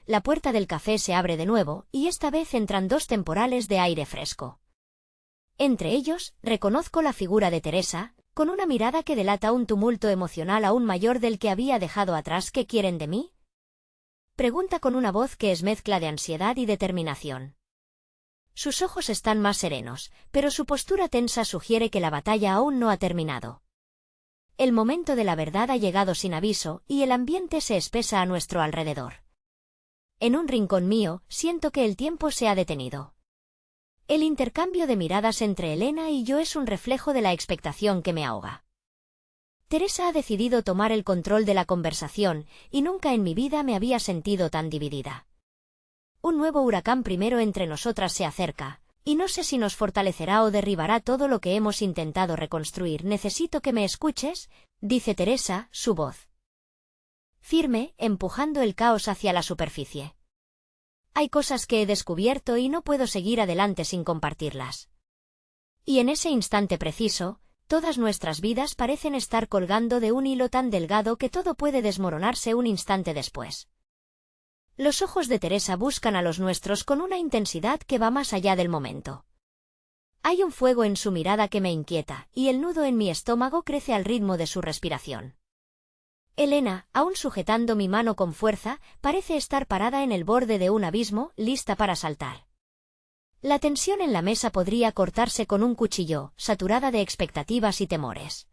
La puerta del café se abre de nuevo, y esta vez entran dos temporales de aire fresco. Entre ellos, reconozco la figura de Teresa, con una mirada que delata un tumulto emocional aún mayor del que había dejado atrás. ¿Qué quieren de mí?, pregunta con una voz que es mezcla de ansiedad y determinación. Sus ojos están más serenos, pero su postura tensa sugiere que la batalla aún no ha terminado. El momento de la verdad ha llegado sin aviso, y el ambiente se espesa a nuestro alrededor. En un rincón mío, siento que el tiempo se ha detenido. El intercambio de miradas entre Elena y yo es un reflejo de la expectación que me ahoga. Teresa ha decidido tomar el control de la conversación, y nunca en mi vida me había sentido tan dividida. Un nuevo huracán primero entre nosotras se acerca, y no sé si nos fortalecerá o derribará todo lo que hemos intentado reconstruir. Necesito que me escuches, dice Teresa, su voz firme, empujando el caos hacia la superficie. Hay cosas que he descubierto y no puedo seguir adelante sin compartirlas. Y en ese instante preciso, todas nuestras vidas parecen estar colgando de un hilo tan delgado que todo puede desmoronarse un instante después. Los ojos de Teresa buscan a los nuestros con una intensidad que va más allá del momento. Hay un fuego en su mirada que me inquieta, y el nudo en mi estómago crece al ritmo de su respiración. Elena, aún sujetando mi mano con fuerza, parece estar parada en el borde de un abismo, lista para saltar. La tensión en la mesa podría cortarse con un cuchillo, saturada de expectativas y temores.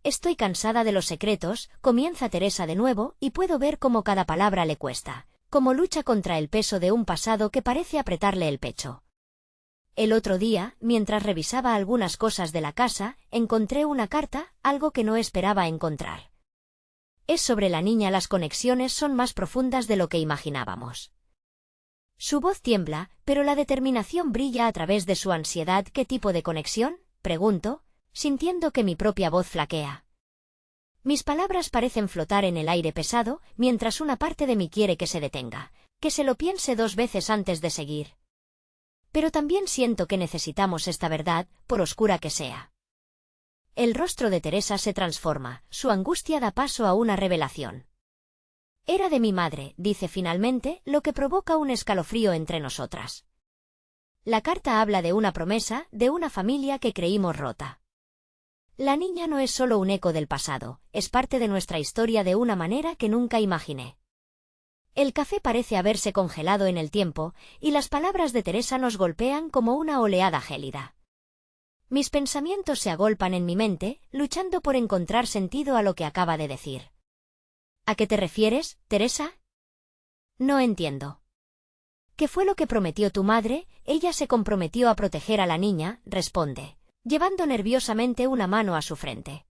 Estoy cansada de los secretos, comienza Teresa de nuevo, y puedo ver cómo cada palabra le cuesta, cómo lucha contra el peso de un pasado que parece apretarle el pecho. El otro día, mientras revisaba algunas cosas de la casa, encontré una carta, algo que no esperaba encontrar. Es sobre la niña. Las conexiones son más profundas de lo que imaginábamos. Su voz tiembla, pero la determinación brilla a través de su ansiedad. ¿Qué tipo de conexión?, pregunto, sintiendo que mi propia voz flaquea. Mis palabras parecen flotar en el aire pesado, mientras una parte de mí quiere que se detenga, que se lo piense dos veces antes de seguir. Pero también siento que necesitamos esta verdad, por oscura que sea. El rostro de Teresa se transforma, su angustia da paso a una revelación. Era de mi madre, dice finalmente, lo que provoca un escalofrío entre nosotras. La carta habla de una promesa, de una familia que creímos rota. La niña no es solo un eco del pasado, es parte de nuestra historia de una manera que nunca imaginé. El café parece haberse congelado en el tiempo, y las palabras de Teresa nos golpean como una oleada gélida. Mis pensamientos se agolpan en mi mente, luchando por encontrar sentido a lo que acaba de decir. ¿A qué te refieres, Teresa? No entiendo. ¿Qué fue lo que prometió tu madre? Ella se comprometió a proteger a la niña, responde, llevando nerviosamente una mano a su frente.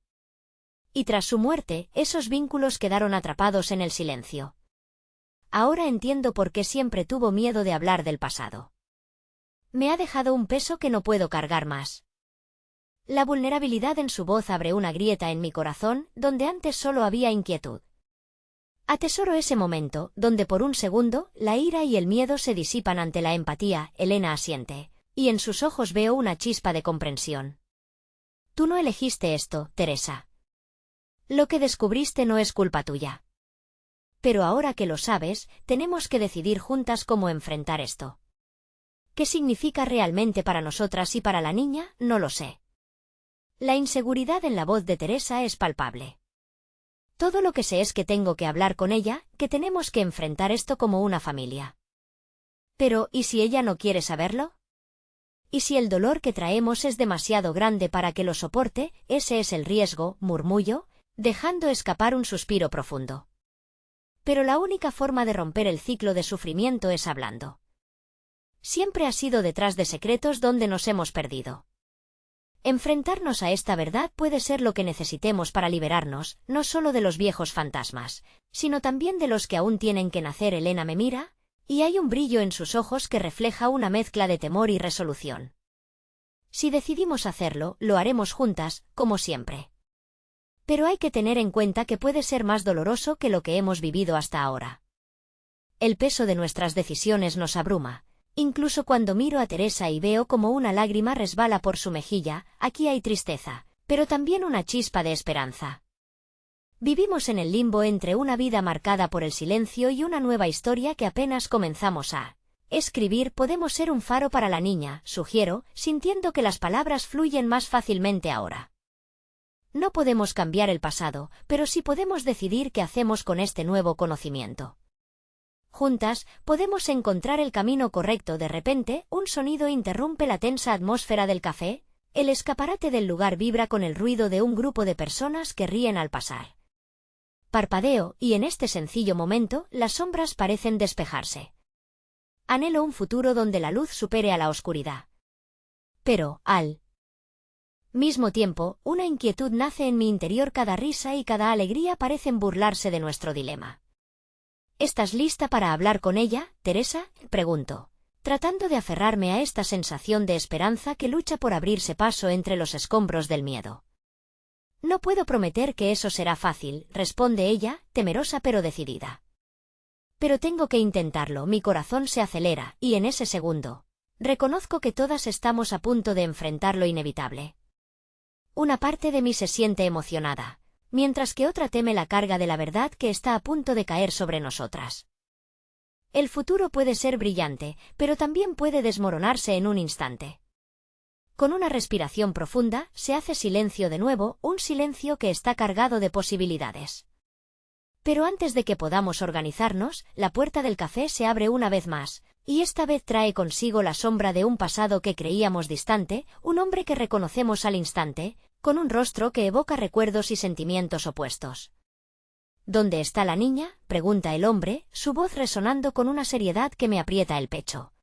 Y tras su muerte, esos vínculos quedaron atrapados en el silencio. ahora entiendo por qué siempre tuvo miedo de hablar del pasado. Me ha dejado un peso que no puedo cargar más. La vulnerabilidad en su voz abre una grieta en mi corazón, donde antes solo había inquietud. Atesoro ese momento, donde por un segundo, la ira y el miedo se disipan ante la empatía. Elena asiente, y en sus ojos veo una chispa de comprensión. Tú no elegiste esto, Teresa. Lo que descubriste no es culpa tuya. Pero ahora que lo sabes, tenemos que decidir juntas cómo enfrentar esto. ¿Qué significa realmente para nosotras y para la niña? No lo sé. La inseguridad en la voz de Teresa es palpable. Todo lo que sé es que tengo que hablar con ella, que tenemos que enfrentar esto como una familia. Pero, ¿y si ella no quiere saberlo? ¿Y si el dolor que traemos es demasiado grande para que lo soporte? Ese es el riesgo, murmullo, dejando escapar un suspiro profundo. Pero la única forma de romper el ciclo de sufrimiento es hablando. Siempre ha sido detrás de secretos donde nos hemos perdido. Enfrentarnos a esta verdad puede ser lo que necesitemos para liberarnos, no solo de los viejos fantasmas, sino también de los que aún tienen que nacer. Elena me mira, y hay un brillo en sus ojos que refleja una mezcla de temor y resolución. Si decidimos hacerlo, lo haremos juntas, como siempre. Pero hay que tener en cuenta que puede ser más doloroso que lo que hemos vivido hasta ahora. El peso de nuestras decisiones nos abruma. Incluso cuando miro a Teresa y veo como una lágrima resbala por su mejilla, aquí hay tristeza, pero también una chispa de esperanza. Vivimos en el limbo entre una vida marcada por el silencio y una nueva historia que apenas comenzamos a escribir. Podemos ser un faro para la niña, sugiero, sintiendo que las palabras fluyen más fácilmente ahora. No podemos cambiar el pasado, pero sí podemos decidir qué hacemos con este nuevo conocimiento. Juntas, podemos encontrar el camino correcto. De repente, un sonido interrumpe la tensa atmósfera del café. El escaparate del lugar vibra con el ruido de un grupo de personas que ríen al pasar. Parpadeo, y en este sencillo momento, las sombras parecen despejarse. Anhelo un futuro donde la luz supere a la oscuridad. Pero, al mismo tiempo, una inquietud nace en mi interior. Cada risa y cada alegría parecen burlarse de nuestro dilema. ¿Estás lista para hablar con ella, Teresa?, pregunto, tratando de aferrarme a esta sensación de esperanza que lucha por abrirse paso entre los escombros del miedo. No puedo prometer que eso será fácil, responde ella, temerosa pero decidida. Pero tengo que intentarlo. Mi corazón se acelera, y en ese segundo, reconozco que todas estamos a punto de enfrentar lo inevitable. Una parte de mí se siente emocionada, mientras que otra teme la carga de la verdad que está a punto de caer sobre nosotras. El futuro puede ser brillante, pero también puede desmoronarse en un instante. Con una respiración profunda, se hace silencio de nuevo, un silencio que está cargado de posibilidades. Pero antes de que podamos organizarnos, la puerta del café se abre una vez más, y esta vez trae consigo la sombra de un pasado que creíamos distante, un hombre que reconocemos al instante, con un rostro que evoca recuerdos y sentimientos opuestos. ¿Dónde está la niña?, pregunta el hombre, su voz resonando con una seriedad que me aprieta el pecho.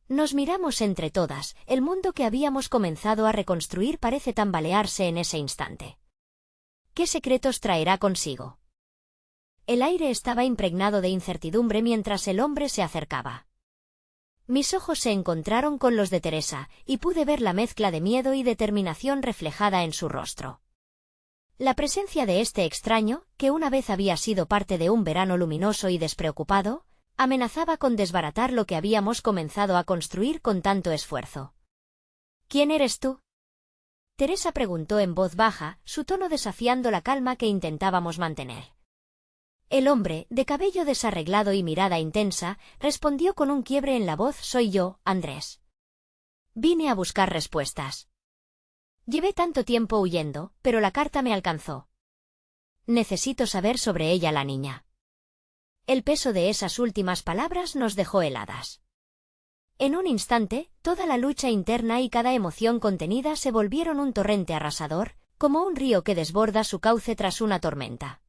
Nos miramos entre todas, el mundo que habíamos comenzado a reconstruir parece tambalearse en ese instante. ¿Qué secretos traerá consigo? El aire estaba impregnado de incertidumbre mientras el hombre se acercaba. Mis ojos se encontraron con los de Teresa, y pude ver la mezcla de miedo y determinación reflejada en su rostro. La presencia de este extraño, que una vez había sido parte de un verano luminoso y despreocupado, amenazaba con desbaratar lo que habíamos comenzado a construir con tanto esfuerzo. ¿Quién eres tú?, Teresa preguntó en voz baja, su tono desafiando la calma que intentábamos mantener. El hombre, de cabello desarreglado y mirada intensa, respondió con un quiebre en la voz: soy yo, Andrés. Vine a buscar respuestas. Llevé tanto tiempo huyendo, pero la carta me alcanzó. Necesito saber sobre ella. La niña. El peso de esas últimas palabras nos dejó heladas. En un instante, toda la lucha interna y cada emoción contenida se volvieron un torrente arrasador, como un río que desborda su cauce tras una tormenta.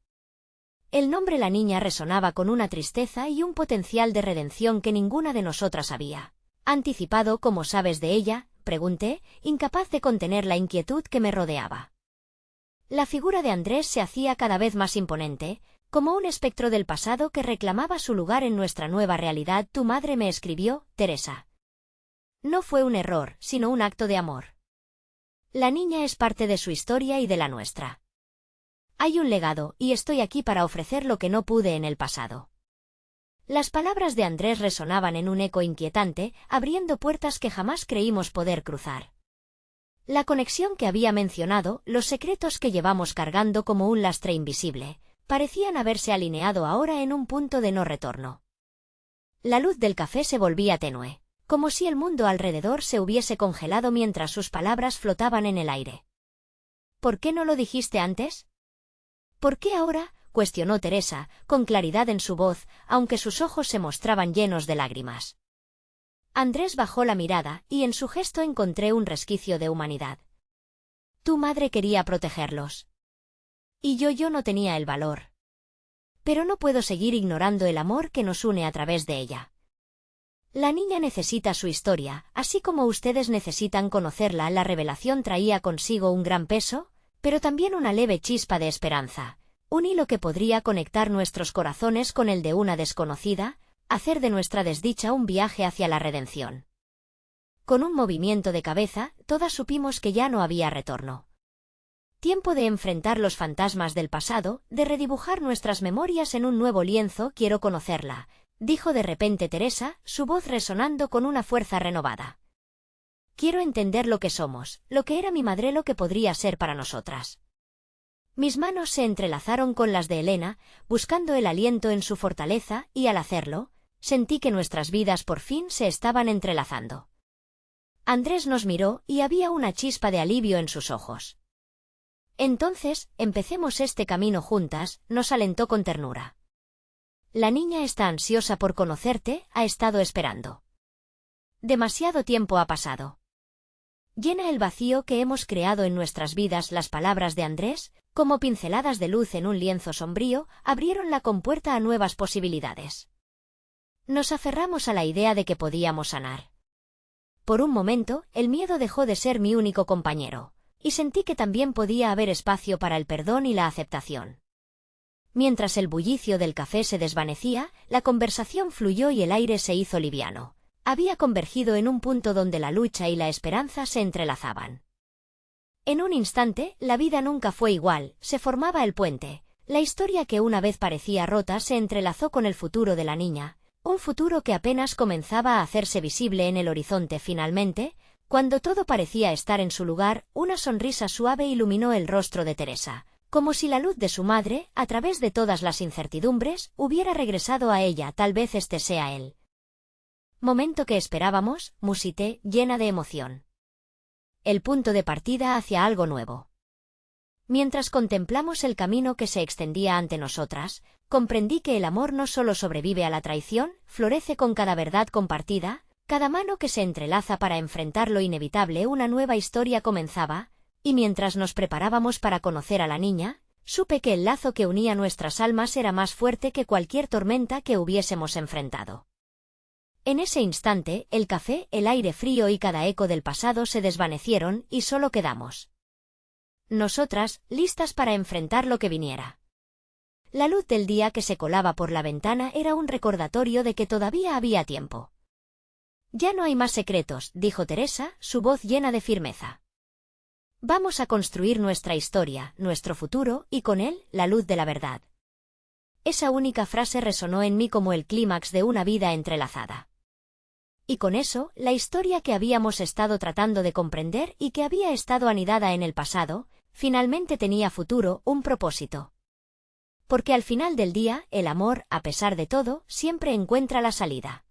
El nombre la niña resonaba con una tristeza y un potencial de redención que ninguna de nosotras había anticipado. ¿Cómo sabes de ella?, pregunté, incapaz de contener la inquietud que me rodeaba. La figura de Andrés se hacía cada vez más imponente, como un espectro del pasado que reclamaba su lugar en nuestra nueva realidad. Tu madre me escribió, Teresa. No fue un error, sino un acto de amor. La niña es parte de su historia y de la nuestra. Hay un legado, y estoy aquí para ofrecer lo que no pude en el pasado. Las palabras de Andrés resonaban en un eco inquietante, abriendo puertas que jamás creímos poder cruzar. La conexión que había mencionado, los secretos que llevamos cargando como un lastre invisible, parecían haberse alineado ahora en un punto de no retorno. La luz del café se volvía tenue, como si el mundo alrededor se hubiese congelado mientras sus palabras flotaban en el aire. ¿Por qué no lo dijiste antes? ¿Por qué ahora?, cuestionó Teresa, con claridad en su voz, aunque sus ojos se mostraban llenos de lágrimas. Andrés bajó la mirada, y en su gesto encontré un resquicio de humanidad. Tu madre quería protegerlos. Y yo no tenía el valor. Pero no puedo seguir ignorando el amor que nos une a través de ella. La niña necesita su historia, así como ustedes necesitan conocerla. La revelación traía consigo un gran peso, pero también una leve chispa de esperanza, un hilo que podría conectar nuestros corazones con el de una desconocida, hacer de nuestra desdicha un viaje hacia la redención. Con un movimiento de cabeza, todas supimos que ya no había retorno. Tiempo de enfrentar los fantasmas del pasado, de redibujar nuestras memorias en un nuevo lienzo. Quiero conocerla, dijo de repente Teresa, su voz resonando con una fuerza renovada. Quiero entender lo que somos, lo que era mi madre, lo que podría ser para nosotras. Mis manos se entrelazaron con las de Elena, buscando el aliento en su fortaleza, y al hacerlo, sentí que nuestras vidas por fin se estaban entrelazando. Andrés nos miró, y había una chispa de alivio en sus ojos. Entonces, empecemos este camino juntas, nos alentó con ternura. La niña está ansiosa por conocerte, ha estado esperando. Demasiado tiempo ha pasado. Llena el vacío que hemos creado en nuestras vidas. Las palabras de Andrés, como pinceladas de luz en un lienzo sombrío, abrieron la compuerta a nuevas posibilidades. Nos aferramos a la idea de que podíamos sanar. Por un momento, el miedo dejó de ser mi único compañero, y sentí que también podía haber espacio para el perdón y la aceptación. Mientras el bullicio del café se desvanecía, la conversación fluyó y el aire se hizo liviano. Había convergido en un punto donde la lucha y la esperanza se entrelazaban. En un instante, la vida nunca fue igual, se formaba el puente. La historia que una vez parecía rota se entrelazó con el futuro de la niña, un futuro que apenas comenzaba a hacerse visible en el horizonte. Finalmente, cuando todo parecía estar en su lugar, una sonrisa suave iluminó el rostro de Teresa, como si la luz de su madre, a través de todas las incertidumbres, hubiera regresado a ella. Tal vez este sea el momento que esperábamos, musité, llena de emoción. El punto de partida hacia algo nuevo. Mientras contemplamos el camino que se extendía ante nosotras, comprendí que el amor no solo sobrevive a la traición, florece con cada verdad compartida, cada mano que se entrelaza para enfrentar lo inevitable. Una nueva historia comenzaba, y mientras nos preparábamos para conocer a la niña, supe que el lazo que unía nuestras almas era más fuerte que cualquier tormenta que hubiésemos enfrentado. En ese instante, el café, el aire frío y cada eco del pasado se desvanecieron, y solo quedamos nosotras, listas para enfrentar lo que viniera. La luz del día que se colaba por la ventana era un recordatorio de que todavía había tiempo. Ya no hay más secretos, dijo Teresa, su voz llena de firmeza. Vamos a construir nuestra historia, nuestro futuro, y con él, la luz de la verdad. Esa única frase resonó en mí como el clímax de una vida entrelazada. Y con eso, la historia que habíamos estado tratando de comprender y que había estado anidada en el pasado, finalmente tenía futuro, un propósito. Porque al final del día, el amor, a pesar de todo, siempre encuentra la salida.